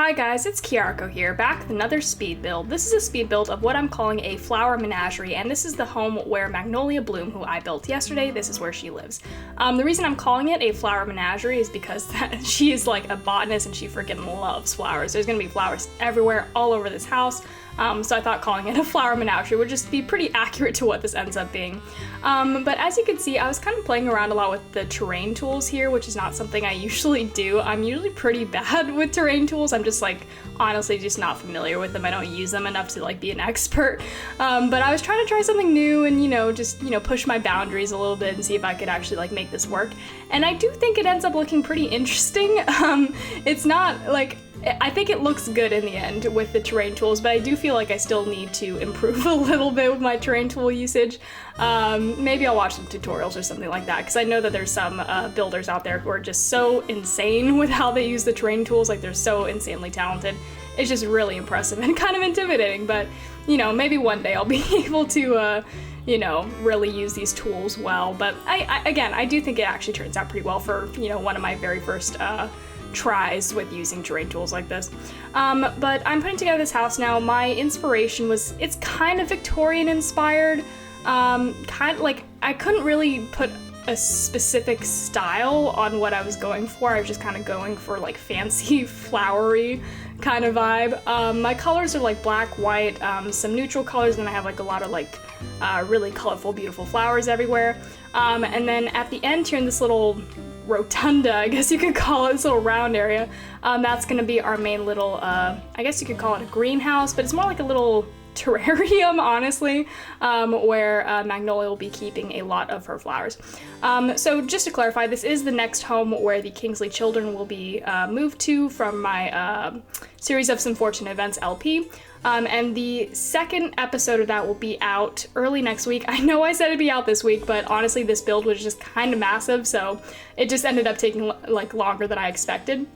Hi guys, it's Kiarko here, back with another speed build. This is a speed build of what I'm calling a flower menagerie, and this is the home where Magnolia Bloom, who I built yesterday, this is where she lives. The reason I'm calling it a flower menagerie is because she is like a botanist and she freaking loves flowers. There's gonna be flowers everywhere, all over this house. So I thought calling it a flower menagerie would just be pretty accurate to what this ends up being. But as you can see, I was kind of playing around a lot with the terrain tools here, which is not something I usually do. I'm usually pretty bad with terrain tools. I'm just like, honestly, just not familiar with them. I don't use them enough to like be an expert. But I was trying to try something new and, just, push my boundaries a little bit and see if I could actually like make this work. And I do think it ends up looking pretty interesting. It's not like, I think it looks good in the end with the terrain tools, but I do feel like I still need to improve a little bit with my terrain tool usage. Maybe I'll watch some tutorials or something like that, because I know that there's some builders out there who are just so insane with how they use the terrain tools. Like, they're so insanely talented. It's just really impressive and kind of intimidating, but maybe one day I'll be able to really use these tools well. But I do think it actually turns out pretty well for, one of my very first tries with using terrain tools like this. But I'm putting together this house now. My inspiration was, it's kind of Victorian inspired. Kind of like, I couldn't really put a specific style on what I was going for. I was just kind of going for like fancy, flowery kind of vibe. My colors are like black, white, some neutral colors, and then I have like a lot of like really colorful, beautiful flowers everywhere. And then at the end here in this little rotunda, I guess you could call it, this little round area, that's gonna be our main little, I guess you could call it a greenhouse, but it's more like a little terrarium, honestly, where Magnolia will be keeping a lot of her flowers. So just to clarify, this is the next home where the Kingsley children will be moved to from my series of Simfortunate events LP. And the second episode of that will be out early next week. I know I said it'd be out this week, but honestly this build was just kind of massive, so it just ended up taking like longer than I expected.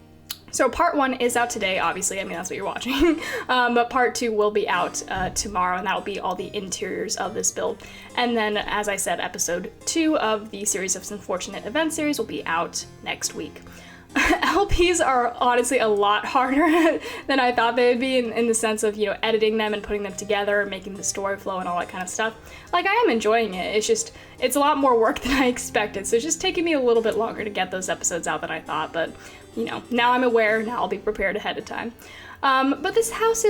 So part 1 is out today, obviously, I mean that's what you're watching, but part 2 will be out tomorrow, and that will be all the interiors of this build. And then, as I said, episode 2 of the series of Simfortunate event series will be out next week. LPs are honestly a lot harder than I thought they would be in the sense of, editing them and putting them together and making the story flow and all that kind of stuff. Like, I am enjoying it, it's a lot more work than I expected, so it's just taking me a little bit longer to get those episodes out than I thought, but, now I'm aware, now I'll be prepared ahead of time. But this house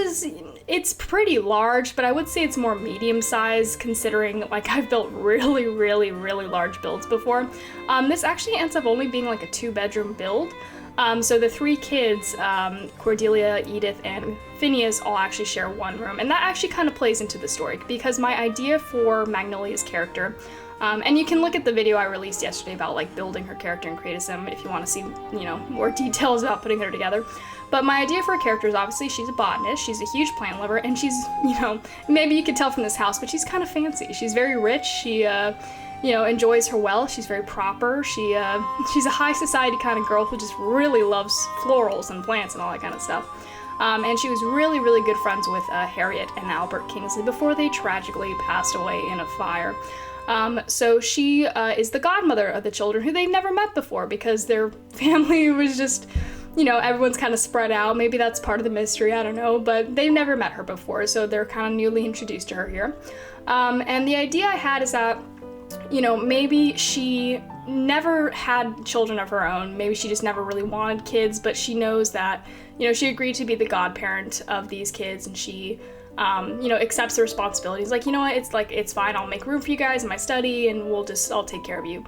it's pretty large, but I would say it's more medium-sized considering, like, I've built really, really, really large builds before. This actually ends up only being like a 2-bedroom build. So the 3 kids, Cordelia, Edith, and Phineas, all actually share one room, and that actually kind of plays into the story, because my idea for Magnolia's character, and you can look at the video I released yesterday about like building her character in Creatism if you want to see, more details about putting her together. But my idea for a character is obviously she's a botanist, she's a huge plant lover, and she's, maybe you could tell from this house, but she's kind of fancy. She's very rich, she, enjoys her wealth, she's very proper, she's a high society kind of girl who just really loves florals and plants and all that kind of stuff. And she was really, really good friends with Harriet and Albert Kingsley before they tragically passed away in a fire. So she is the godmother of the children, who they've never met before because their family was just, everyone's kind of spread out. Maybe that's part of the mystery, I don't know, but they've never met her before, so they're kind of newly introduced to her here. And the idea I had is that, maybe she never had children of her own. Maybe she just never really wanted kids, but she knows that, she agreed to be the godparent of these kids, and she accepts the responsibilities. Like, it's fine, I'll make room for you guys in my study, and I'll take care of you.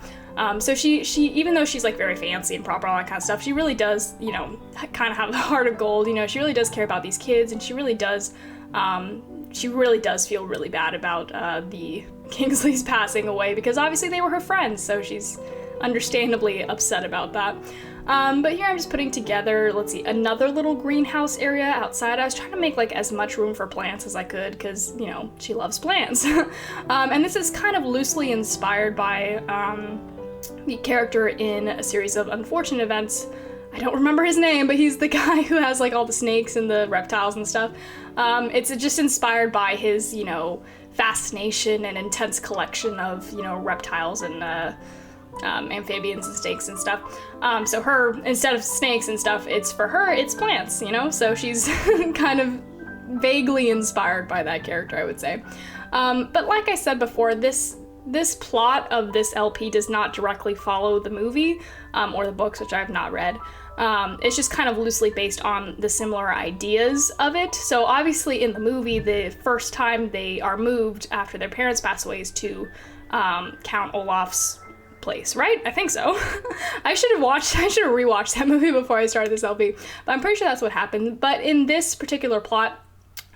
So she, even though she's like very fancy and proper, all that kind of stuff, she really does, kind of have a heart of gold. She really does care about these kids, and she really does feel really bad about the Kingsleys passing away, because obviously they were her friends, so she's understandably upset about that. But here I'm just putting together, another little greenhouse area outside. I was trying to make like as much room for plants as I could, because, she loves plants. And this is kind of loosely inspired by the character in a series of Unfortunate events. I don't remember his name, but he's the guy who has like all the snakes and the reptiles and stuff. It's just inspired by his, fascination and intense collection of, reptiles and amphibians and snakes and stuff. So her, instead of snakes and stuff, it's for her, it's plants, you know? So she's kind of vaguely inspired by that character, I would say. But like I said before, this plot of this LP does not directly follow the movie, or the books, which I have not read. It's just kind of loosely based on the similar ideas of it. So obviously in the movie, the first time they are moved after their parents pass away is to Count Olaf's place, right? I think so. I should have rewatched that movie before I started this LP, but I'm pretty sure that's what happened. But in this particular plot,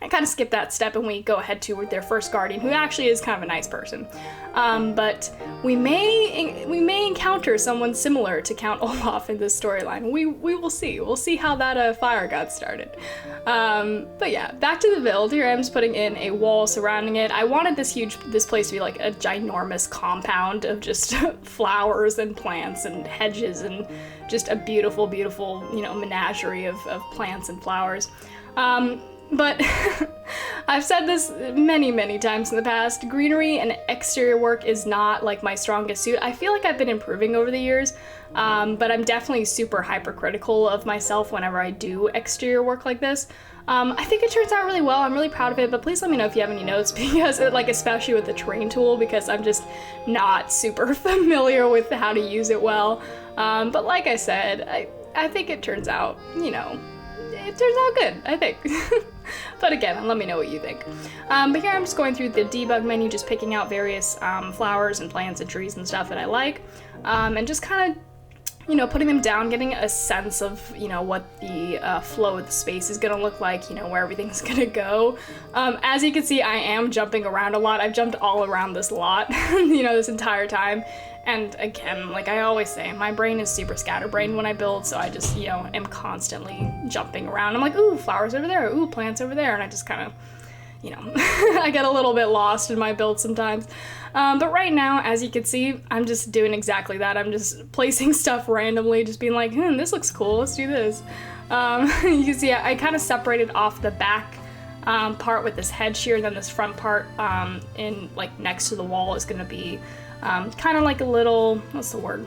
I kind of skip that step and we go ahead to their first guardian, who actually is kind of a nice person. But we may encounter someone similar to Count Olaf in this storyline. We will see. We'll see how that fire got started. But yeah, back to the build. Here I'm just putting in a wall surrounding it. I wanted this place to be like a ginormous compound of just flowers and plants and hedges and just a beautiful, beautiful, you know, menagerie of plants and flowers. But I've said this many, many times in the past, greenery and exterior work is not like my strongest suit. I feel like I've been improving over the years, but I'm definitely super hypercritical of myself whenever I do exterior work like this. I think it turns out really well. I'm really proud of it, but please let me know if you have any notes, because like, especially with the terrain tool, because I'm just not super familiar with how to use it well. But like I said, I think it turns out, you know, it turns out good, I think. But again, let me know what you think. But here I'm just going through the debug menu, just picking out various flowers and plants and trees and stuff that I like, and just kind of, you know, putting them down, getting a sense of, you know, what the flow of the space is gonna look like, you know, where everything's gonna go. As you can see, I am jumping around a lot. I've jumped all around this lot, you know, this entire time. And again, like I always say, my brain is super scatterbrained when I build, so I just, you know, am constantly jumping around. I'm like, ooh, flowers over there, ooh, plants over there, and I just kind of, you know, I get a little bit lost in my build sometimes. But right now, as you can see, I'm just doing exactly that. I'm just placing stuff randomly, just being like, this looks cool, let's do this. You can see I kind of separated off the back part with this hedge here, and then this front part in like next to the wall is gonna be kind of like a little, what's the word?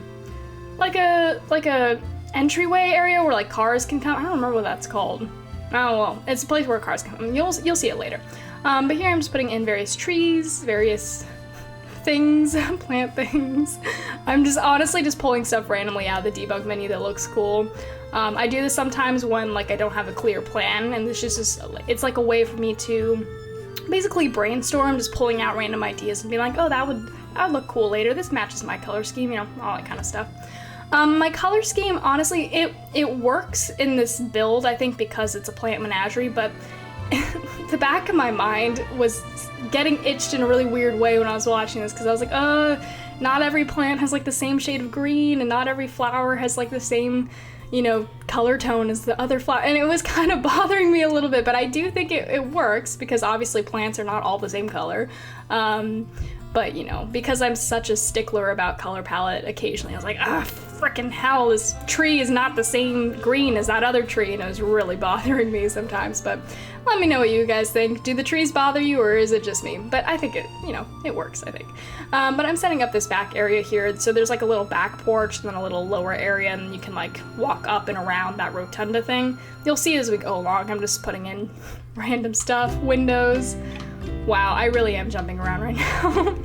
Like a entryway area where like cars can come. I don't remember what that's called. Oh well, it's a place where cars come. You'll see it later. But here I'm just putting in various trees, various things, plant things. I'm just honestly just pulling stuff randomly out of the debug menu that looks cool. I do this sometimes when like I don't have a clear plan, and it's like a way for me to basically brainstorm, just pulling out random ideas and being like, oh, that would look cool later. This matches my color scheme, you know, all that kind of stuff. My color scheme, honestly, it works in this build, I think, because it's a plant menagerie, but the back of my mind was getting itched in a really weird way when I was watching this, because I was like, not every plant has like the same shade of green, and not every flower has like the same, you know, color tone as the other flower, and it was kind of bothering me a little bit, but I do think it works, because obviously plants are not all the same color. But, you know, because I'm such a stickler about color palette, occasionally I was like, frickin' hell, this tree is not the same green as that other tree, and it was really bothering me sometimes. But let me know what you guys think. Do the trees bother you, or is it just me? But I think it, you know, it works, I think. But I'm setting up this back area here, so there's like a little back porch, and then a little lower area, and you can like walk up and around that rotunda thing. You'll see as we go along, I'm just putting in random stuff, windows. Wow, I really am jumping around right now.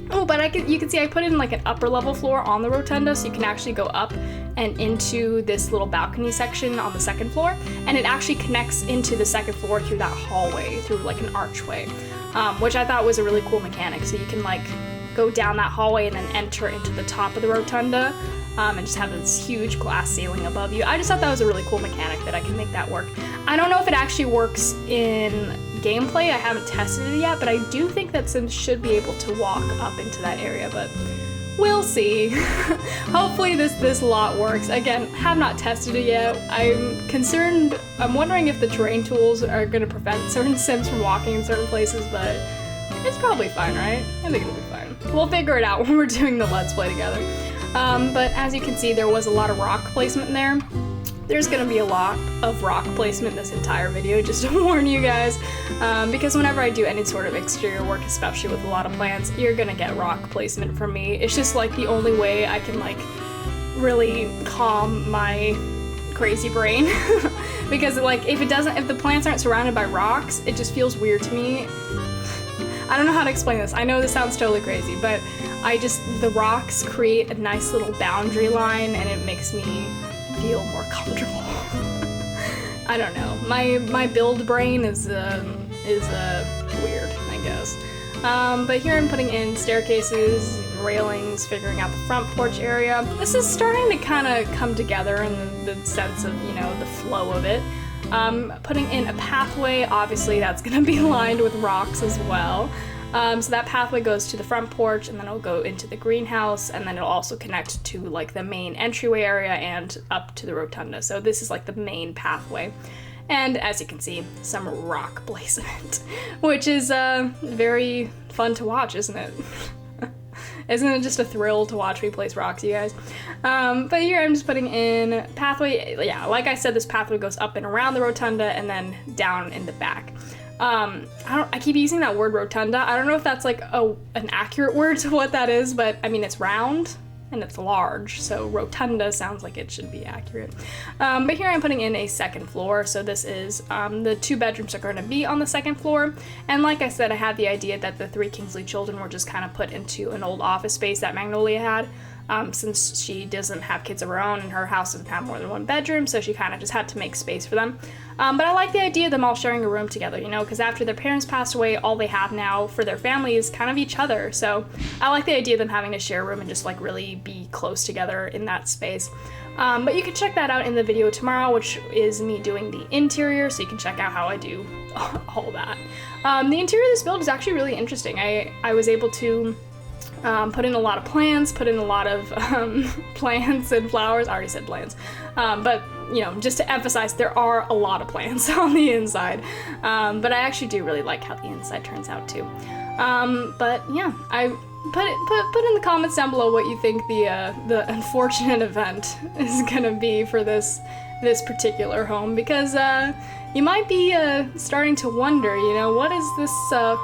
Oh, but you can see I put in like an upper level floor on the rotunda, so you can actually go up and into this little balcony section on the second floor, and it actually connects into the second floor through that hallway, through like an archway, which I thought was a really cool mechanic. So you can like go down that hallway and then enter into the top of the rotunda, and just have this huge glass ceiling above you. I just thought that was a really cool mechanic that I can make that work. I don't know if it actually works in gameplay, I haven't tested it yet, but I do think that Sims should be able to walk up into that area, but we'll see. Hopefully this lot works. Again, have not tested it yet. I'm wondering if the terrain tools are going to prevent certain Sims from walking in certain places, but it's probably fine, right? I think it'll be fine. We'll figure it out when we're doing the Let's Play together. But as you can see, there was a lot of rock placement in there. there's gonna be a lot of rock placement in this entire video, just to warn you guys, because whenever I do any sort of exterior work, especially with a lot of plants, you're gonna get rock placement from me. It's just like the only way I can like really calm my crazy brain. Because like if the plants aren't surrounded by rocks, it just feels weird to me. I don't know how to explain this. I know this sounds totally crazy, but the rocks create a nice little boundary line and it makes me feel more comfortable. I don't know. My build brain is weird, I guess. But here I'm putting in staircases, railings, figuring out the front porch area. This is starting to kind of come together in the sense of, you know, the flow of it. Putting in a pathway, obviously that's gonna be lined with rocks as well. So that pathway goes to the front porch and then it'll go into the greenhouse and then it'll also connect to like the main entryway area and up to the rotunda. So this is like the main pathway. And as you can see, some rock placement, which is very fun to watch, isn't it? Isn't it just a thrill to watch me place rocks, you guys? But here I'm just putting in pathway. Yeah, like I said, this pathway goes up and around the rotunda and then down in the back. I keep using that word rotunda. I don't know if that's like an accurate word to what that is, but I mean, it's round and it's large, so rotunda sounds like it should be accurate. But here I'm putting in a second floor, so this is, the 2 bedrooms are gonna be on the second floor, and like I said, I had the idea that the 3 Kingsley children were just kind of put into an old office space that Magnolia had, since she doesn't have kids of her own and her house doesn't have more than 1 bedroom, so she kind of just had to make space for them. But I like the idea of them all sharing a room together, you know, because after their parents passed away, all they have now for their family is kind of each other. So I like the idea of them having to share a room and just like really be close together in that space. But you can check that out in the video tomorrow, which is me doing the interior, so you can check out how I do all that. The interior of this build is actually really interesting. I was able to put in a lot of plants, put in a lot of plants and flowers. I already said plants, but you know, just to emphasize, there are a lot of plants on the inside. But I actually do really like how the inside turns out too. But yeah, I put in the comments down below what you think the unfortunate event is gonna be for this particular home, because you might be starting to wonder, you know, what is this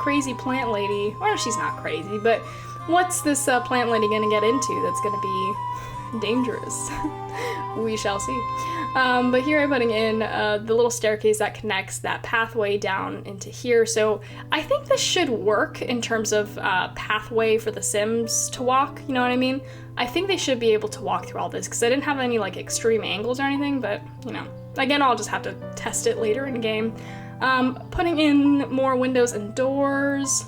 crazy plant lady? Well, she's not crazy, but what's this plant lady gonna get into that's gonna be dangerous? We shall see. But here I'm putting in the little staircase that connects that pathway down into here. So I think this should work in terms of pathway for the Sims to walk, you know what I mean? I think they should be able to walk through all this, because I didn't have any like extreme angles or anything, but you know, again, I'll just have to test it later in the game. Putting in more windows and doors.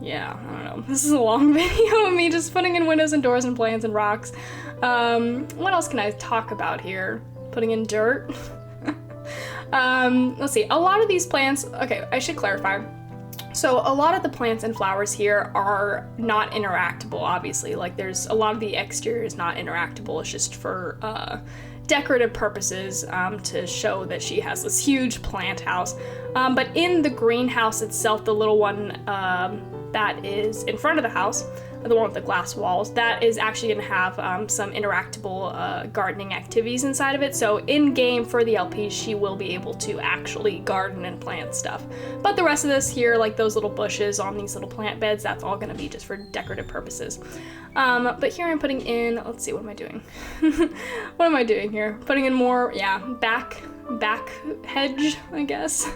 Yeah, I don't know. This is a long video of me just putting in windows and doors and plants and rocks. What else can I talk about here? Putting in dirt. Let's see. A lot of these plants, okay, I should clarify. So a lot of the plants and flowers here are not interactable, obviously. Like there's a lot of the exterior is not interactable. It's just for decorative purposes, to show that she has this huge plant house. But in the greenhouse itself, the little one that is in front of the house, the one with the glass walls, that is actually going to have some interactable gardening activities inside of it. So in game for the LP, she will be able to actually garden and plant stuff. But the rest of this here, like those little bushes on these little plant beds, that's all going to be just for decorative purposes. But here I'm putting in, let's see, what am I doing? What am I doing here? Putting in more, yeah, back hedge, I guess.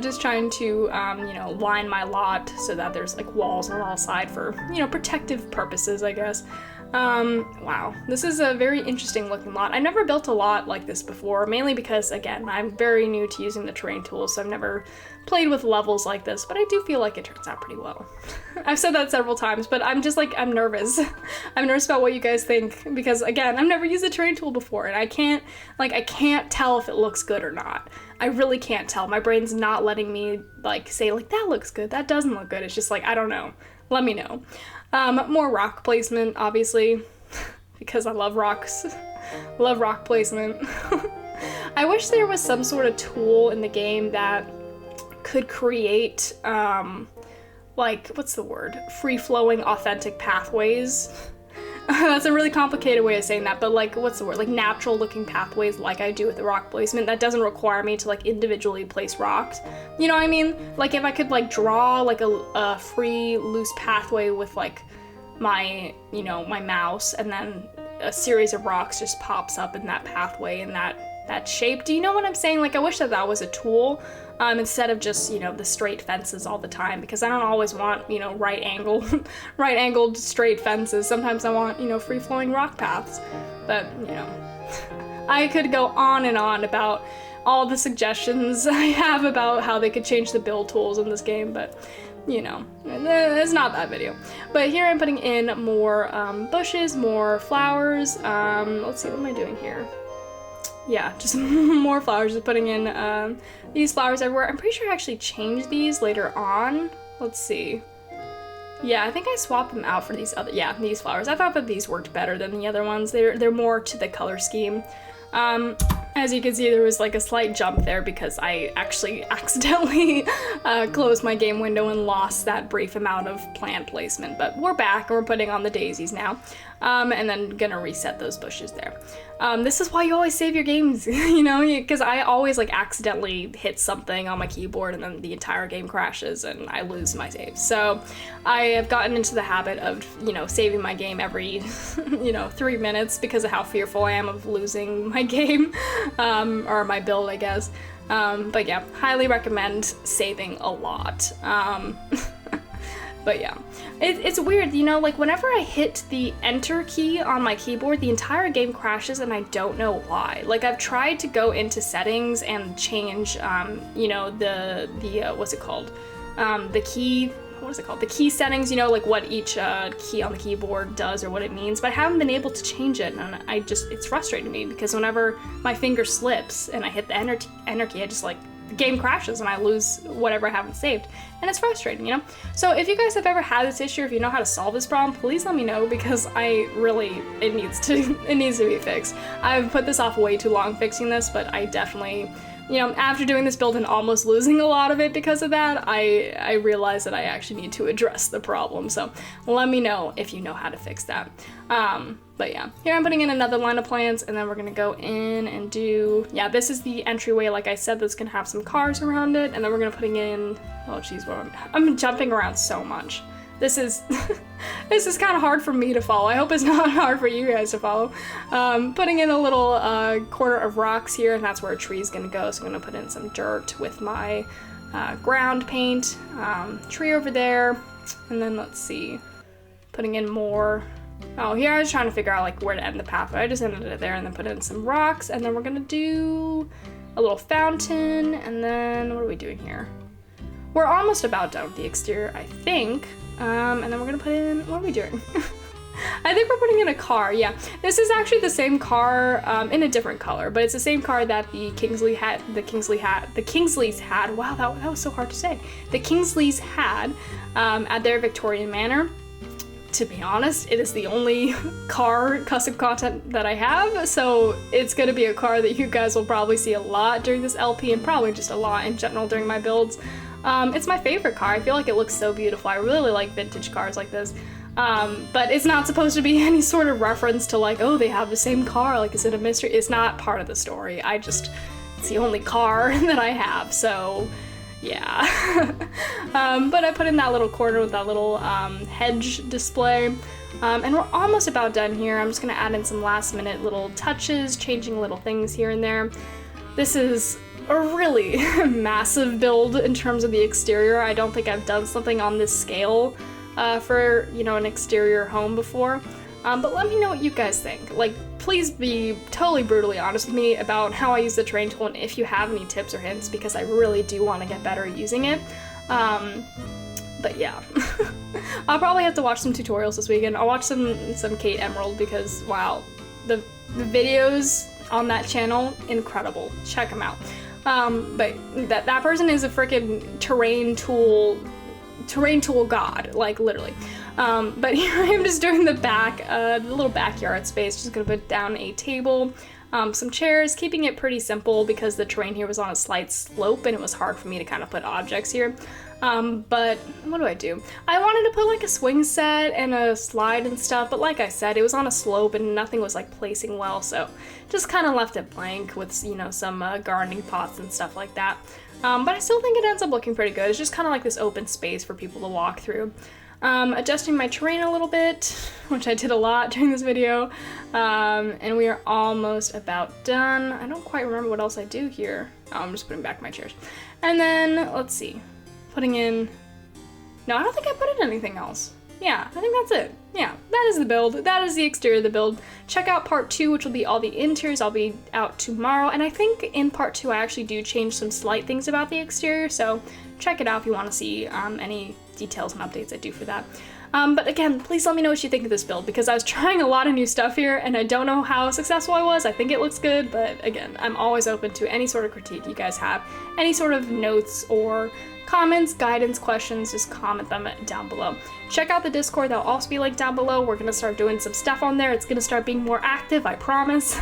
Just trying to, you know, line my lot so that there's like walls on all sides for, you know, protective purposes, I guess. Wow, this is a very interesting looking lot. I've never built a lot like this before, mainly because, again, I'm very new to using the terrain tools, so I've never played with levels like this, but I do feel like it turns out pretty well. I've said that several times, but I'm just like, I'm nervous. I'm nervous about what you guys think, because again, I've never used a terrain tool before, and I can't tell if it looks good or not. I really can't tell. My brain's not letting me like say like, that looks good, that doesn't look good. It's just like, I don't know. Let me know. More rock placement, obviously, because I love rocks. Love rock placement. I wish there was some sort of tool in the game that could create, like, what's the word? Free-flowing, authentic pathways. That's a really complicated way of saying that, but like, what's the word? Like natural looking pathways like I do with the rock placement. That doesn't require me to like individually place rocks. You know what I mean? Like if I could like draw like a free loose pathway with like my, you know, my mouse, and then a series of rocks just pops up in that pathway in that shape. Do you know what I'm saying? Like I wish that was a tool. Instead of just, you know, the straight fences all the time, because I don't always want, you know, right angled straight fences. Sometimes I want, you know, free flowing rock paths. But, you know, I could go on and on about all the suggestions I have about how they could change the build tools in this game, but, you know, it's not that video. But here I'm putting in more bushes, more flowers. Let's see, what am I doing here? Yeah, just more flowers, just putting in these flowers everywhere. I'm pretty sure I actually changed these later on. Let's see. Yeah, I think I swapped them out for these these flowers. I thought that these worked better than the other ones. They're more to the color scheme. As you can see, there was like a slight jump there because I actually accidentally closed my game window and lost that brief amount of plant placement. But we're back and we're putting on the daisies now. And then gonna reset those bushes there. This is why you always save your games, you know, because I always like accidentally hit something on my keyboard and then the entire game crashes and I lose my saves. So I have gotten into the habit of, you know, saving my game every, you know, 3 minutes because of how fearful I am of losing my game, or my build, I guess. But yeah, highly recommend saving a lot. But yeah, it's weird, you know, like whenever I hit the enter key on my keyboard, the entire game crashes and I don't know why. Like I've tried to go into settings and change, you know, the what's it called? The key, what is it called? The key settings, you know, like what each key on the keyboard does or what it means, but I haven't been able to change it, and it's frustrating me because whenever my finger slips and I hit the enter key, I just like, the game crashes and I lose whatever I haven't saved, and it's frustrating, you know? So if you guys have ever had this issue, if you know how to solve this problem, please let me know, because it needs to be fixed. I've put this off way too long fixing this, but I definitely, you know, after doing this build and almost losing a lot of it because of that, I realized that I actually need to address the problem. So let me know if you know how to fix that. But yeah, here I'm putting in another line of plants, and then we're gonna go in and do, yeah, this is the entryway, like I said, that's gonna have some cars around it, and then we're gonna putting in, oh geez, I'm jumping around so much. This is this is kind of hard for me to follow. I hope it's not hard for you guys to follow. Putting in a little corner of rocks here, and that's where a tree's gonna go. So I'm gonna put in some dirt with my ground paint. Tree over there, and then let's see, putting in more. Oh, here I was trying to figure out like where to end the path, but I just ended it there, and then put in some rocks, and then we're gonna do a little fountain, and then what are we doing here? We're almost about done with the exterior, I think. And then we're gonna put in, what are we doing? I think we're putting in a car, yeah. This is actually the same car in a different color, but it's the same car that the Kingsleys had, wow, that was so hard to say. The Kingsleys had at their Victorian manor. To be honest, it is the only car custom content that I have, so it's gonna be a car that you guys will probably see a lot during this LP, and probably just a lot in general during my builds. It's my favorite car. I feel like it looks so beautiful. I really like vintage cars like this. But it's not supposed to be any sort of reference to like, oh, they have the same car, like is it a mystery? It's not part of the story. It's the only car that I have, so yeah. But I put in that little corner with that little hedge display. And we're almost about done here. I'm just gonna add in some last minute little touches, changing little things here and there. This is a really massive build in terms of the exterior. I don't think I've done something on this scale for, you know, an exterior home before. But let me know what you guys think. Like, please be totally brutally honest with me about how I use the terrain tool and if you have any tips or hints, because I really do want to get better at using it. But yeah, I'll probably have to watch some tutorials this weekend. I'll watch some Kate Emerald, because wow, the videos on that channel, incredible. Check them out. But that person is a freaking terrain tool god, like literally. But here I am just doing the back, the little backyard space. Just gonna put down a table, some chairs, keeping it pretty simple because the terrain here was on a slight slope and it was hard for me to kind of put objects here. But what do? I wanted to put like a swing set and a slide and stuff, but like I said, it was on a slope and nothing was like placing well, so just kind of left it blank with, you know, some gardening pots and stuff like that. But I still think it ends up looking pretty good. It's just kind of like this open space for people to walk through. Adjusting my terrain a little bit, which I did a lot during this video, and we are almost about done. I don't quite remember what else I do here. Oh, I'm just putting back my chairs. And then, let's see, putting in, no, I don't think I put in anything else. Yeah, I think that's it. Yeah, that is the build. That is the exterior of the build. Check out part 2, which will be all the interiors. I'll be out tomorrow, and I think in part 2 I actually do change some slight things about the exterior, so check it out if you want to see any details and updates I do for that. But again, please let me know what you think of this build, because I was trying a lot of new stuff here and I don't know how successful I was. I think it looks good, but again, I'm always open to any sort of critique you guys have, any sort of notes or comments, guidance, questions, just comment them down below. Check out the Discord, that'll also be linked down below. We're gonna start doing some stuff on there. It's gonna start being more active, I promise.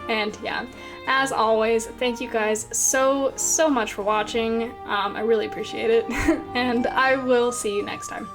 And yeah, as always, thank you guys so much for watching. I really appreciate it, and I will see you next time.